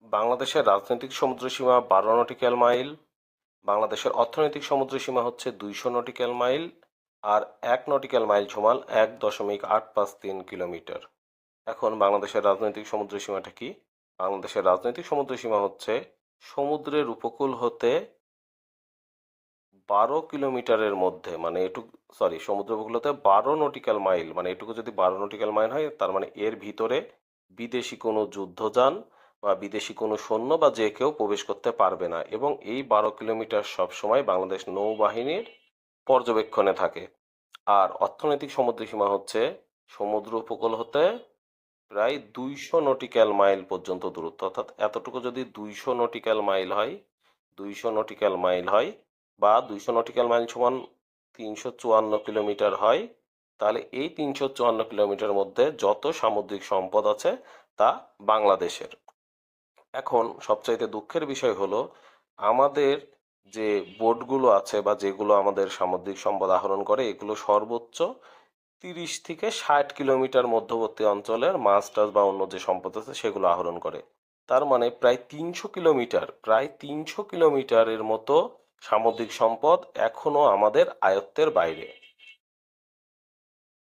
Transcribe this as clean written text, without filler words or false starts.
বাংলাদেশের রাজনৈতিক সমুদ্রসীমা 12 নটিক্যাল মাইল। বাংলাদেশের অর্থনৈতিক সমুদ্রসীমা হচ্ছে 200 নটিক্যাল মাইল। আর 1 নটিক্যাল মাইল সমান 1.853 কিলোমিটার। এখন বাংলাদেশের রাজনৈতিক সমুদ্রসীমাটা কি? বাংলাদেশের রাজনৈতিক সমুদ্রসীমা হচ্ছে সমুদ্রের উপকূল হতে 12 কিলোমিটারের মধ্যে, মানে এটুকু, সমুদ্র উপকূল হতে 12 নটিক্যাল মাইল, মানে এটুকু যদি 12 নটিক্যাল মাইল হয়, তার মানে এর ভিতরে বিদেশি কোনো যুদ্ধযান বা বিদেশি কোনো সৈন্য বা যে কেউ প্রবেশ করতে পারবে না, এবং এই 12 কিলোমিটার সবসময় বাংলাদেশ নৌবাহিনীর পর্যবেক্ষণে থাকে। আর অর্থনৈতিক সমুদ্রসীমা হচ্ছে সমুদ্র উপকূল হতে প্রায় 200 নটিক্যাল মাইল পর্যন্ত দূরত্ব, অর্থাৎ এতটুকু যদি 200 নটিক্যাল মাইল হয়, 200 নটিক্যাল মাইল হয় বা 200 নটিক্যাল মাইল সমান 354 কিলোমিটার হয়, তাহলে এই 354 কিলোমিটার মধ্যে যত সামুদ্রিক সম্পদ আছে তা বাংলাদেশের। এখন সবচাইতে দুঃখের বিষয় হলো, আমাদের যে বোটগুলো আছে বা যেগুলো আমাদের সামুদ্রিক সম্পদ আহরণ করে, এগুলো সর্বোচ্চ 30 থেকে 60 কিলোমিটার মধ্যবর্তী অঞ্চলের মাছ টাছ বা অন্য যে সম্পদ আছে সেগুলো আহরণ করে। তার মানে প্রায় 300 কিলোমিটারের মতো সামুদ্রিক সম্পদ এখনো আমাদের আয়ত্তের বাইরে।